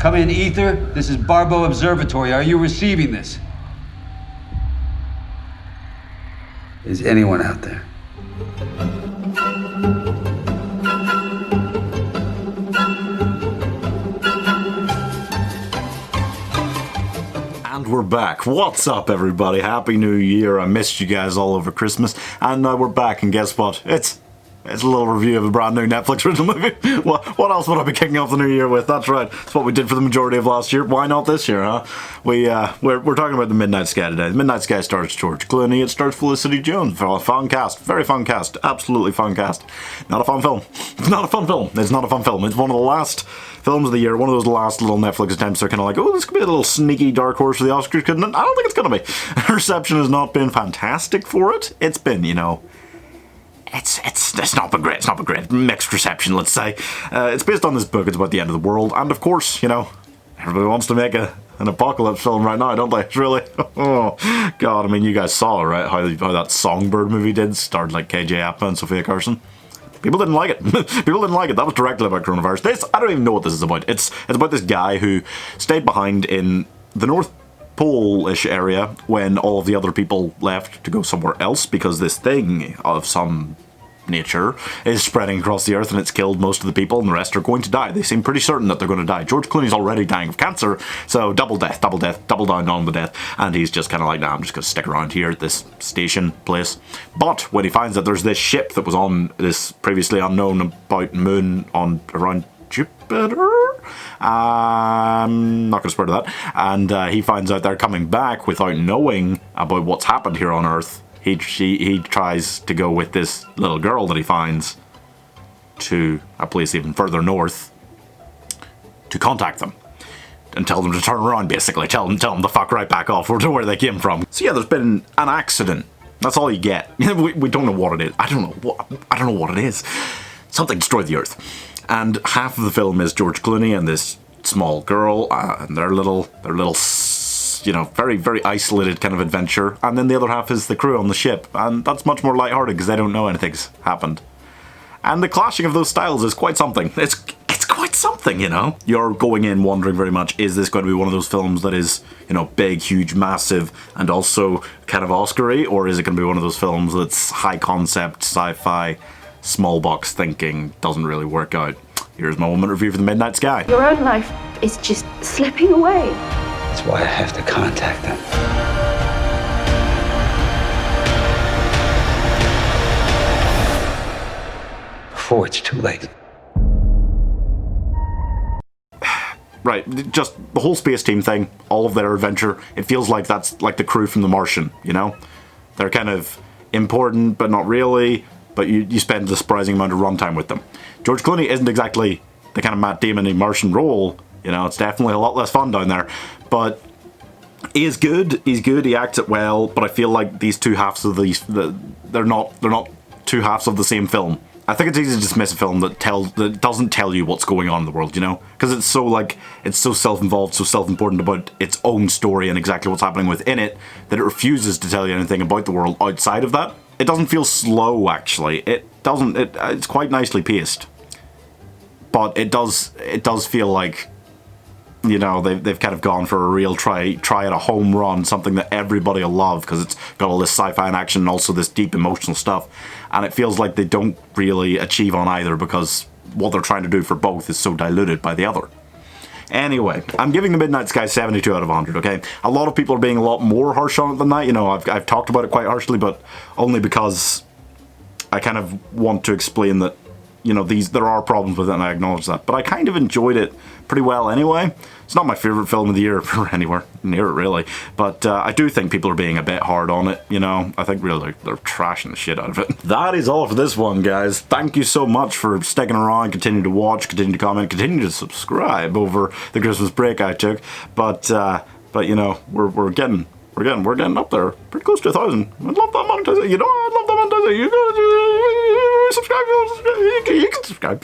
Come in, Ether. This is Barbo Observatory. Are you receiving this? Is anyone out there? And we're back. What's up, everybody? Happy New Year. I missed you guys all over Christmas. And now we're back, and guess what? It's a little review of a brand new Netflix original movie. What else would I be kicking off the new year with? That's right. It's what we did for the majority of last year. Why not this year, huh? We're talking about The Midnight Sky today. The Midnight Sky stars George Clooney. It stars Felicity Jones. Fun cast. Very fun cast. Absolutely fun cast. Not a fun film. It's not a fun film. It's not a fun film. It's one of the last films of the year. One of those last little Netflix attempts. They're kind of like, oh, this could be a little sneaky dark horse for the Oscars. I don't think it's going to be. The reception has not been fantastic for it. It's been, you know... It's not been great. It's not been great. Mixed reception, let's say. It's based on this book. It's about the end of the world, and of course, you know, everybody wants to make an apocalypse film right now, don't they? It's really, oh god. I mean, you guys saw, right, how that Songbird movie did, starred like KJ Apa and Sophia Carson. People didn't like it. People didn't like it. That was directly about coronavirus. I don't even know what this is about. It's about this guy who stayed behind in the North Pole-ish area when all of the other people left to go somewhere else because this thing of some nature is spreading across the earth and it's killed most of the people and the rest are going to die. They seem pretty certain that they're going to die. George Clooney's already dying of cancer, so double down on the death, and he's just kind of like, nah, I'm just going to stick around here at this station place. But when he finds that there's this ship that was on this previously unknown about moon around Jupiter, I'm not going to swear to that, and he finds out they're coming back without knowing about what's happened here on Earth. He tries to go with this little girl that he finds to a place even further north to contact them and tell them to turn around, basically. Tell them to fuck right back off to where they came from. So yeah, there's been an accident. That's all you get. We don't know what it is. I don't know what it is. Something destroyed the Earth. And half of the film is George Clooney and this small girl and their little, you know, very, very isolated kind of adventure. And then the other half is the crew on the ship. And that's much more lighthearted because they don't know anything's happened. And the clashing of those styles is quite something. It's quite something, you know. You're going in wondering very much, is this going to be one of those films that is, you know, big, huge, massive, and also kind of Oscar-y? Or is it going to be one of those films that's high concept, sci-fi, small box thinking, doesn't really work out? Here's my 1 minute review for The Midnight Sky. Your own life is just slipping away. That's why I have to contact them. Before it's too late. Right, just the whole space team thing, all of their adventure, it feels like that's like the crew from The Martian, you know? They're kind of important, but not really, but you spend a surprising amount of runtime with them. George Clooney isn't exactly the kind of Matt Damon-y Martian role, you know, it's definitely a lot less fun down there, but he is good, he acts it well, but I feel like these two halves of they're not two halves of the same film. I think it's easy to dismiss a film that doesn't tell you what's going on in the world, you know? Because it's so self-involved, so self-important about its own story and exactly what's happening within it, that it refuses to tell you anything about the world outside of that. It doesn't feel slow, actually. It's quite nicely paced. But it does feel like, you know, they've kind of gone for a real try at a home run, something that everybody will love, because it's got all this sci-fi and action and also this deep emotional stuff. And it feels like they don't really achieve on either, because what they're trying to do for both is so diluted by the other. Anyway, I'm giving The Midnight Sky 72 out of 100, okay? A lot of people are being a lot more harsh on it than that. You know, I've talked about it quite harshly, but only because I kind of want to explain that, you know, there are problems with it, and I acknowledge that. But I kind of enjoyed it pretty well anyway. It's not my favourite film of the year, or anywhere near it, really. But I do think people are being a bit hard on it, you know. I think really they're trashing the shit out of it. That is all for this one, guys. Thank you so much for sticking around, continuing to watch, continuing to comment, continuing to subscribe over the Christmas break I took. But you know, we're getting up there, pretty close to 1,000. I'd love that monetization. You know, I'd love that monetization. You can subscribe. You can subscribe.